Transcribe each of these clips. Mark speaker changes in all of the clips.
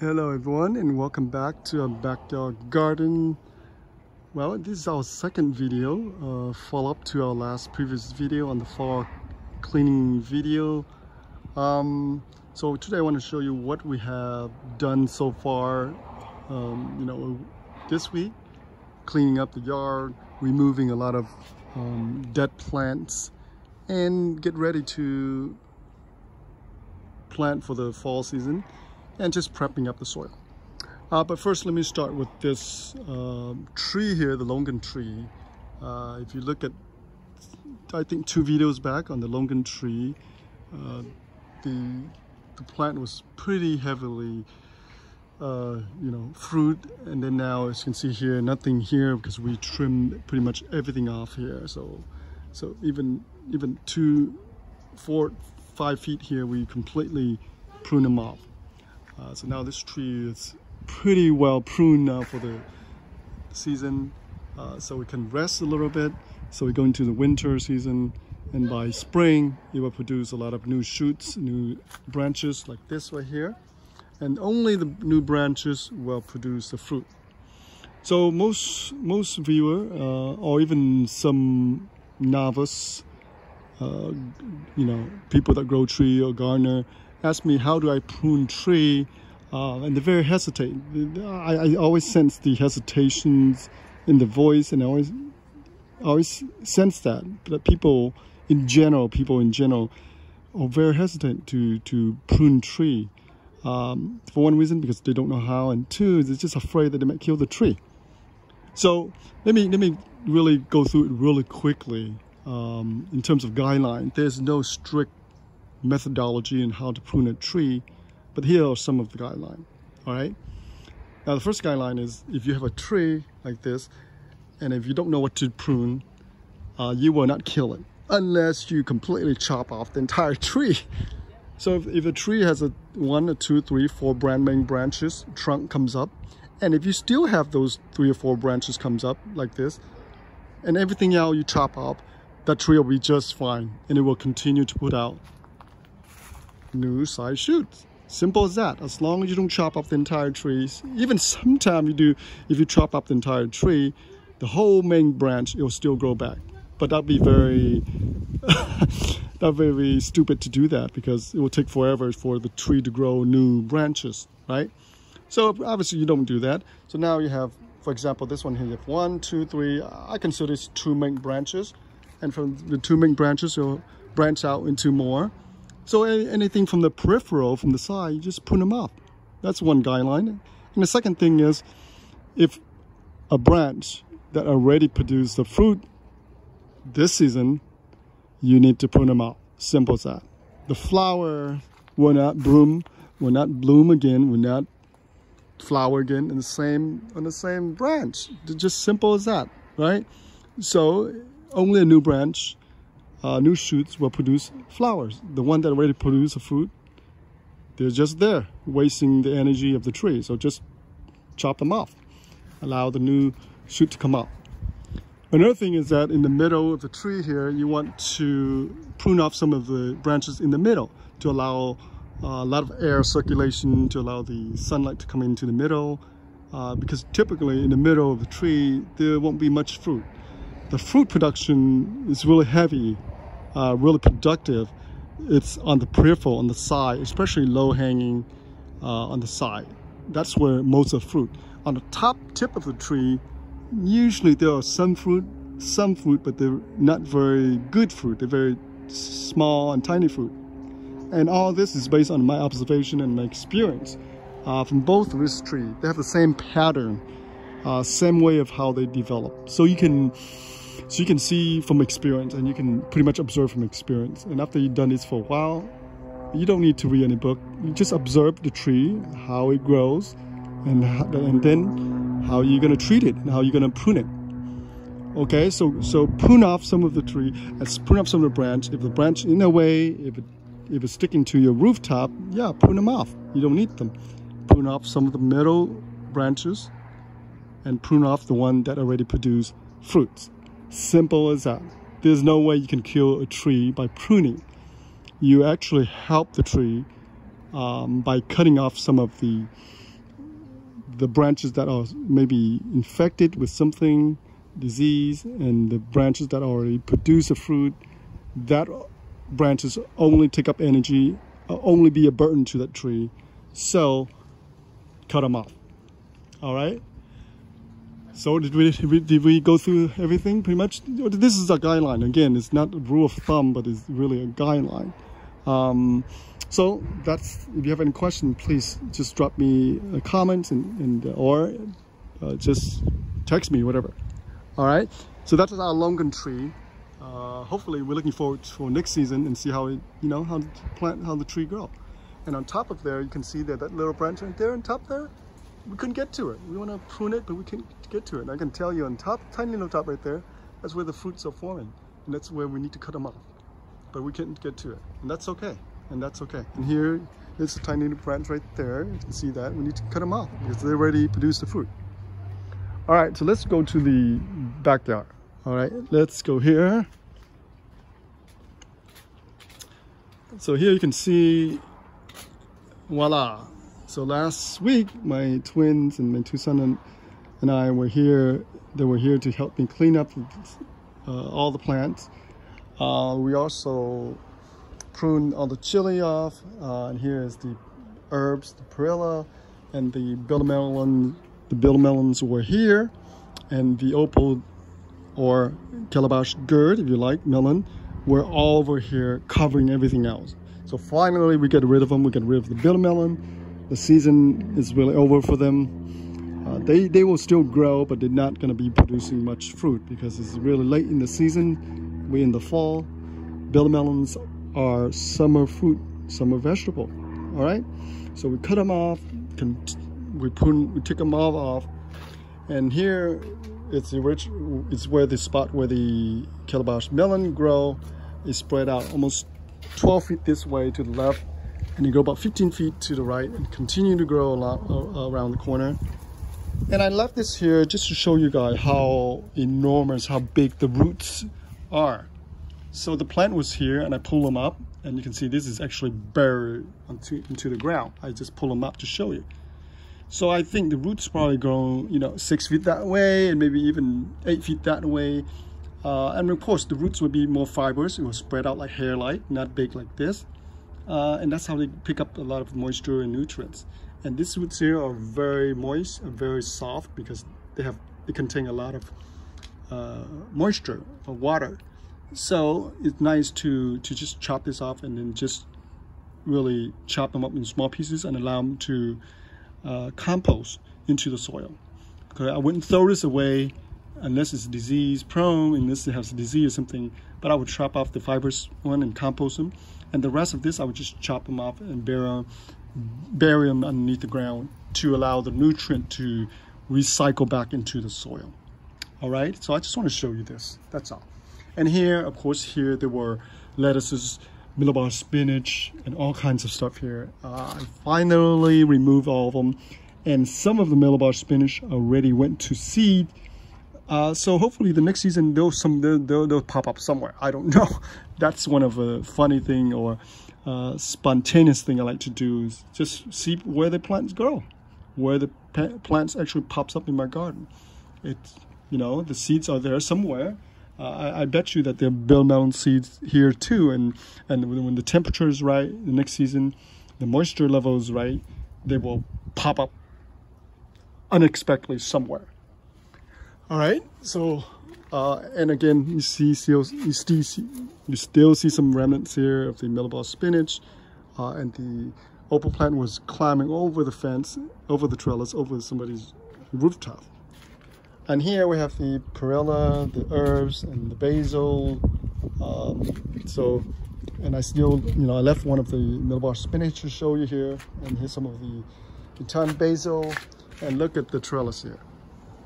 Speaker 1: Hello everyone and welcome back to our backyard garden. Well, this is our second video, follow-up to our previous video on the fall cleaning video. So today I want to show you what we have done so far, this week, cleaning up the yard, removing a lot of dead plants, and get ready to plant for the fall season and just prepping up the soil. But first, let me start with this tree here, the longan tree. If you look at, I think 2 videos back on the longan tree, the plant was pretty heavily, fruit, and then now, as you can see here, nothing here because we trimmed pretty much everything off here. So even 2, 4, 5 feet here, we completely prune them off. So now this tree is pretty well pruned now for the season, so we can rest a little bit. So we go into the winter season, and by spring it will produce a lot of new shoots, new branches like this right here, and only the new branches will produce the fruit. So most viewer or even some novice people that grow tree or gardener ask me, how do I prune tree? And they're very hesitate. I always sense the hesitations in the voice, and I always sense that people in general are very hesitant to prune tree. For one reason, because they don't know how, and two, they're just afraid that they might kill the tree. So let me really go through it really quickly. In terms of guideline, there's no strict methodology in how to prune a tree, but here are some of the guidelines. All right, now the first guideline is, if you have a tree like this and if you don't know what to prune, you will not kill it unless you completely chop off the entire tree. So if a tree has 1 or 2, 3, 4 main branches, trunk comes up, and if you still have those 3 or 4 branches comes up like this, and everything else you chop off, that tree will be just fine, and it will continue to put out new size shoots. Simple as that. As long as you don't chop off the entire trees. Even sometimes you do, if you chop up the entire tree, the whole main branch, it will still grow back. But that'd be very very stupid to do that, because it will take forever for the tree to grow new branches, right? So obviously you don't do that. So now you have, for example, this one here, you have 1, 2, 3, I consider this 2 main branches, and from the 2 main branches you'll branch out into more. So anything from the peripheral, from the side, you just prune them off. That's one guideline. And the second thing is, if a branch that already produced the fruit this season, you need to prune them out. Simple as that. The flower will not bloom again, will not flower again on the same branch. Just simple as that, right? So only a new branch, new shoots will produce flowers. The one that already produced a fruit, they're just there, wasting the energy of the tree. So just chop them off. Allow the new shoot to come out. Another thing is that in the middle of the tree here, you want to prune off some of the branches in the middle to allow a lot of air circulation, to allow the sunlight to come into the middle. Because typically in the middle of the tree, there won't be much fruit. The fruit production is really heavy, really productive. It's on the peripheral, on the side, especially low-hanging on the side. That's where most of the fruit. On the top tip of the tree, usually there are some fruit, but they're not very good fruit. They're very small and tiny fruit. And all this is based on my observation and my experience from both of this tree. They have the same pattern, same way of how they develop. So you can see from experience, and you can pretty much observe from experience. And after you've done this for a while, you don't need to read any book. You just observe the tree, how it grows, and then how you're going to treat it and how you're going to prune it. Okay, so prune off some of the tree, prune off some of the branch. If the branch in a way, if it's sticking to your rooftop, yeah, prune them off. You don't need them. Prune off some of the middle branches and prune off the one that already produced fruits. Simple as that. There's no way you can kill a tree by pruning. You actually help the tree by cutting off some of the the branches that are maybe infected with something, disease, and the branches that already produce a fruit, that branches only take up energy, only be a burden to that tree. So cut them off. All right. So did we go through everything pretty much? This is a guideline. Again, it's not a rule of thumb, but it's really a guideline. So that's, if you have any questions, please just drop me a comment or just text me, whatever. All right. So that's our longan tree. Hopefully, we're looking forward for next season and see how it, how the tree grow. And on top of there, you can see that little branch right there on top there. We couldn't get to it. We want to prune it, but we can't get to it. And I can tell you on top, tiny little top right there, that's where the fruits are forming. And that's where we need to cut them off. But we can't get to it. And that's okay. And that's okay. And here, there's a tiny little branch right there. You can see that. We need to cut them off because they already produced the fruit. All right, so let's go to the backyard. All right, let's go here. So here you can see, voila. So last week, my twins and my two sons and I were here. They were here to help me clean up all the plants. We also pruned all the chili off. And here is the herbs, the perilla, and the bitter melon. The bitter melons were here, and the opal or calabash gourd, if you like, melon, were all over here covering everything else. So finally, we get rid of them. We get rid of the bitter melon. The season is really over for them. They will still grow, but they're not going to be producing much fruit because it's really late in the season. We're in the fall. Bitter melons are summer fruit, summer vegetable. All right, so we cut them off. We take them all off, and here it's where the spot where the calabash melon grow is spread out almost 12 feet this way to the left. And you go about 15 feet to the right and continue to grow a lot around the corner. And I left this here just to show you guys how enormous, how big the roots are. So the plant was here and I pulled them up, and you can see this is actually buried into the ground. I just pull them up to show you. So I think the roots probably grow, 6 feet that way and maybe even 8 feet that way. And of course the roots would be more fibrous. It will spread out like hair-like, not big like this. And that's how they pick up a lot of moisture and nutrients. And these roots here are very moist and very soft because they contain a lot of moisture or water. So it's nice to just chop this off and then just really chop them up in small pieces and allow them to compost into the soil. Okay, I wouldn't throw this away unless it's disease prone, unless it has a disease or something, but I would chop off the fibrous one and compost them. And the rest of this, I would just chop them off and bury them underneath the ground to allow the nutrient to recycle back into the soil. All right, so I just want to show you this, that's all. And here, of course, here there were lettuces, millibar spinach, and all kinds of stuff here. I finally removed all of them, and some of the millibar spinach already went to seed. So hopefully the next season they'll pop up somewhere. I don't know. That's one of a funny thing or spontaneous thing I like to do, is just see where the plants grow, where the plants actually pops up in my garden. It's, the seeds are there somewhere. I bet you that there are bitter melon seeds here too, and when the temperature is right, the next season, the moisture level is right, they will pop up unexpectedly somewhere. All right, so and again, you still see some remnants here of the millibar spinach, and the opal plant was climbing over the fence, over the trellis, over somebody's rooftop. And here we have the perilla, the herbs, and the basil. And I still, I left one of the millibar spinach to show you here, and here's some of the Khitan basil. And look at the trellis here.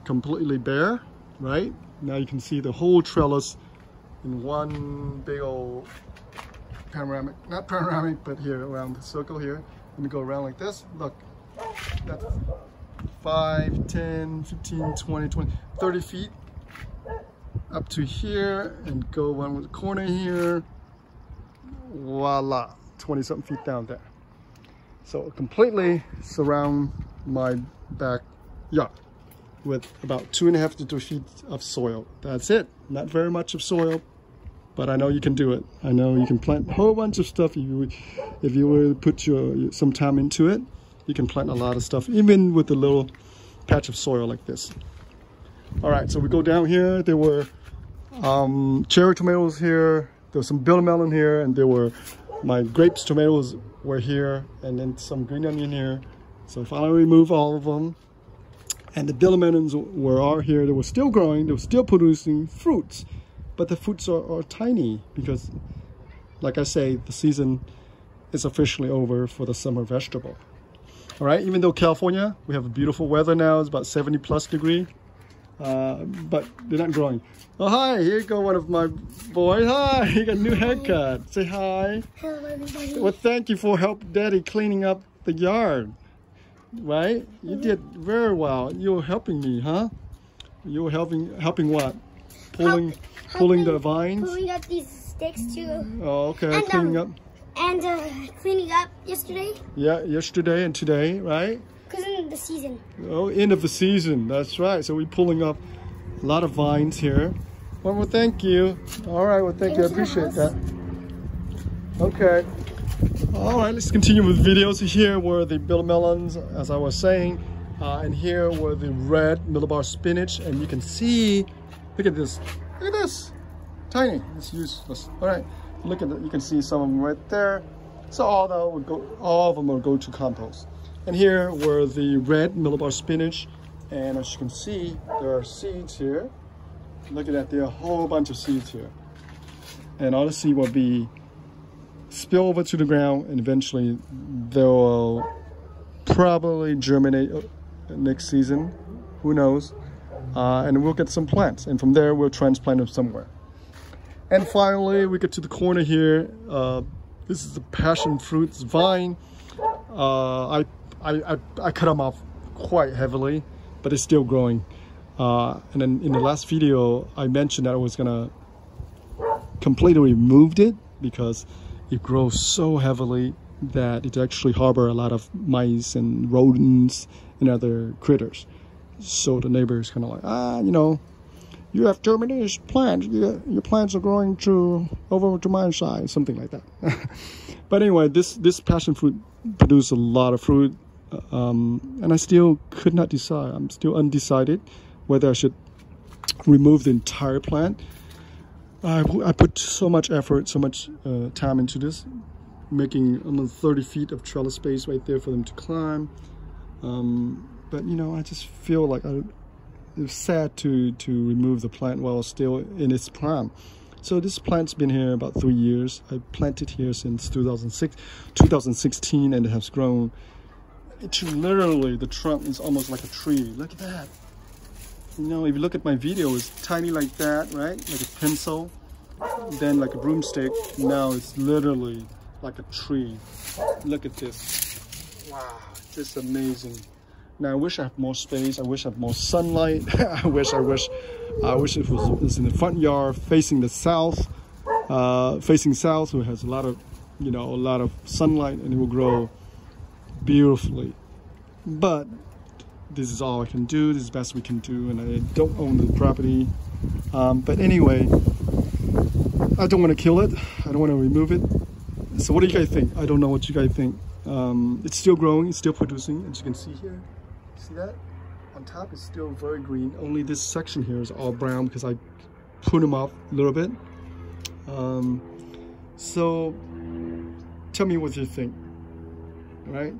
Speaker 1: Completely bare, right? Now you can see the whole trellis in one big old panoramic, not panoramic, but here around the circle here. Let me go around like this. Look, that's 5, 10, 15, 20, 30 feet up to here, and go around the corner here. Voila, 20 something feet down there. So completely surround my back yard with about 2.5 to 3 feet of soil. That's it. Not very much of soil, but I know you can do it. I know you can plant a whole bunch of stuff if you were to put some time into it. You can plant a lot of stuff, even with a little patch of soil like this. All right, so we go down here. There were cherry tomatoes here. There was some bitter melon here, and there were my grapes tomatoes were here, and then some green onion here. So I finally removed all of them. And the bitter melons were here. They were still growing. They were still producing fruits, but the fruits are tiny because, like I say, the season is officially over for the summer vegetable. All right, even though California, we have beautiful weather now. It's about 70+ degrees. But they're not growing. Oh, hi, here you go, one of my boys. Hi, you got a new haircut. Say hi.
Speaker 2: Hello, everybody.
Speaker 1: Well, thank you for helping Daddy cleaning up the yard. Right? You did very well. You were helping me, huh? You were helping what? Pulling the vines?
Speaker 2: Pulling up these sticks too.
Speaker 1: Oh, okay,
Speaker 2: And,
Speaker 1: cleaning up.
Speaker 2: And cleaning up yesterday.
Speaker 1: Yeah, yesterday and today, right?
Speaker 2: Because in the season.
Speaker 1: Oh, end of the season. That's right. So we're pulling up a lot of vines here. Well, thank you. All right, well, thank you. I appreciate that. Okay. All right, let's continue with videos. Here were the bitter melons, as I was saying. And here were the red millbar spinach. And you can see, look at this. Look at this. Tiny. It's useless. All right. Look at it. You can see some of them right there. So all of them will go to compost. And here were the red millbar spinach, and as you can see, there are seeds here. Look at that, there are a whole bunch of seeds here. And all the seed will be spill over to the ground, and eventually they'll probably germinate next season. Who knows? And we'll get some plants, and from there we'll transplant them somewhere. And finally, we get to the corner here. This is the passion fruits vine. I cut them off quite heavily, but it's still growing. And then in the last video, I mentioned that I was gonna completely remove it because it grows so heavily that it actually harbor a lot of mice and rodents and other critters. So the neighbor is kind of like, you know, you have termination plants. Your plants are growing over to my side, something like that. But anyway, this passion fruit produced a lot of fruit. And I still could not decide. I'm still undecided whether I should remove the entire plant. I put so much effort, so much time into this, making almost 30 feet of trellis space right there for them to climb. But you know, I just feel like it's sad to remove the plant while it's still in its prime. So this plant's been here about 3 years. I planted here since 2016, and it has grown. Literally, the trunk is almost like a tree. Look at that. You know, if you look at my video, it's tiny like that, right? Like a pencil, then like a broomstick. Now it's literally like a tree. Look at this. Wow, it's amazing. Now I wish I had more space. I wish I had more sunlight. I wish it was in the front yard, facing the south. Facing south, so it has a lot of sunlight, and it will grow beautifully. But this is all I can do. This is the best we can do, and I don't own the property. But anyway, I don't want to kill it. I don't want to remove it. So what do you guys think? I don't know what you guys think. It's still growing. It's still producing, as you can see here. See that? On top is still very green. Only this section here is all brown because I pruned them off a little bit. So tell me what you think. All right?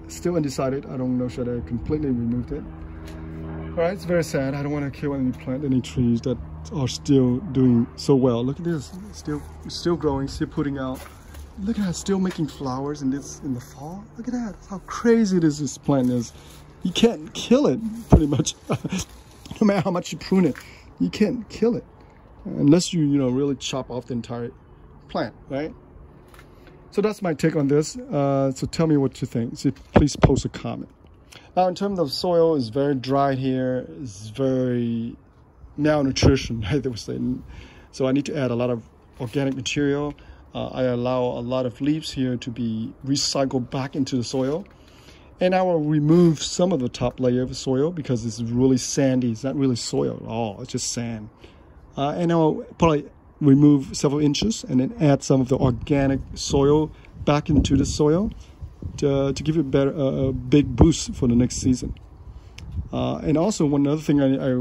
Speaker 1: Still undecided. I don't know, should I completely remove it? All right, it's very sad. I don't want to kill any trees that are still doing so well. Look at this, still growing, still putting out. Look at that, still making flowers in the fall. Look at that, how crazy this plant is. You can't kill it, pretty much. No matter how much you prune it, you can't kill it unless you really chop off the entire plant, right? So that's my take on this. So tell me what you think. So please post a comment. Now, in terms of soil, it's very dry here. It's very malnutrition, right? They were saying. So I need to add a lot of organic material. I allow a lot of leaves here to be recycled back into the soil. And I will remove some of the top layer of soil because it's really sandy. It's not really soil at all. It's just sand. And I'll probably remove several inches and then add some of the organic soil back into the soil to give it a big boost for the next season. And also one other thing I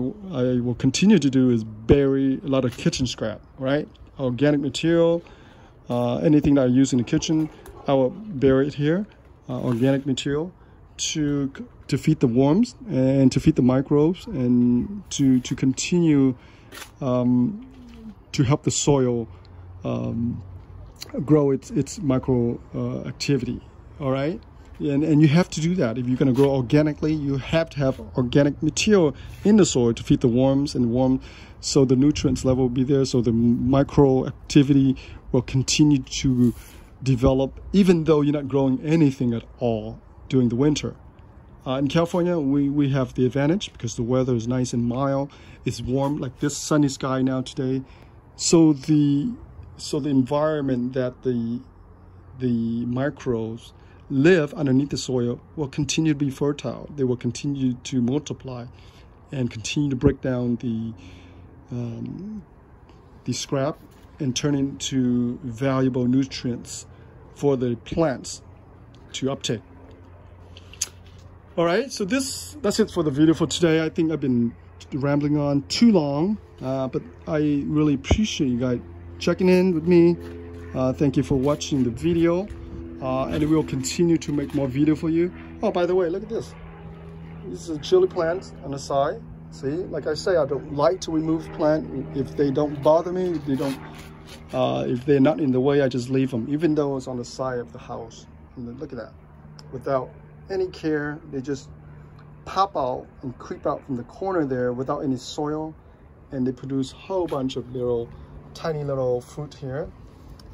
Speaker 1: will continue to do is bury a lot of kitchen scrap, right? Organic material, anything that I use in the kitchen, I will bury it here, organic material, to feed the worms and to feed the microbes and to continue to help the soil grow its micro activity. All right, and you have to do that if you're going to grow organically. You have to have organic material in the soil to feed the worms so the nutrients level will be there, so the micro activity will continue to develop even though you're not growing anything at all during the winter. In California, we have the advantage because the weather is nice and mild. It's warm, like this sunny sky now today. So the environment that the microbes live underneath the soil will continue to be fertile. They will continue to multiply and continue to break down the scrap and turn into valuable nutrients for the plants to uptake. All right, so that's it for the video for today. I think I've been rambling on too long, but I really appreciate you guys checking in with me. Thank you for watching the video, and we'll continue to make more video for you. Oh, by the way, look at this. This is a chili plant on the side. See, like I say, I don't like to remove plant if they don't bother me. If they're not in the way, I just leave them, even though it's on the side of the house. And look at that. Without any care, they just pop out and creep out from the corner there without any soil, and they produce a whole bunch of tiny little fruit here.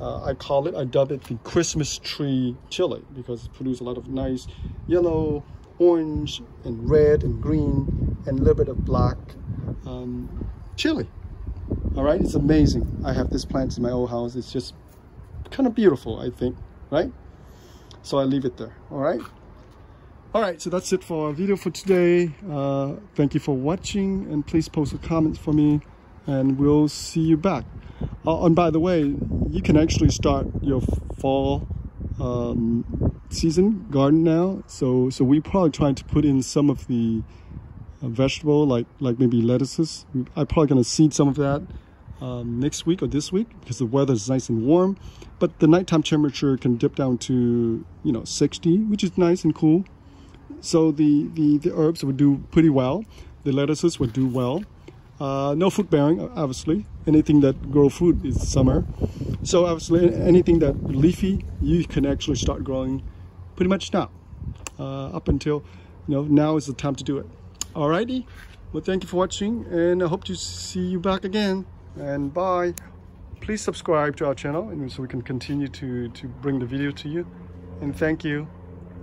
Speaker 1: I dub it the Christmas tree chili because it produces a lot of nice yellow, orange, and red and green, and a little bit of black chili. All right, it's amazing. I have this plant in my old house. It's just kind of beautiful, I think, right? So I leave it there. All right, so that's it for our video for today. Thank you for watching, and please post a comment for me, and we'll see you back. And by the way, you can actually start your fall season garden now. So we probably trying to put in some of the vegetable, like maybe lettuces. I'm probably going to seed some of that next week or this week because the weather is nice and warm. But the nighttime temperature can dip down to 60, which is nice and cool. So the herbs would do pretty well. The lettuces would do well. No fruit bearing, obviously. Anything that grow fruit is summer. So obviously anything that leafy, you can actually start growing pretty much now. Up until, now is the time to do it. Alrighty. Well, thank you for watching, and I hope to see you back again. And bye. Please subscribe to our channel and so we can continue to bring the video to you. And thank you.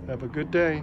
Speaker 1: Have a good day.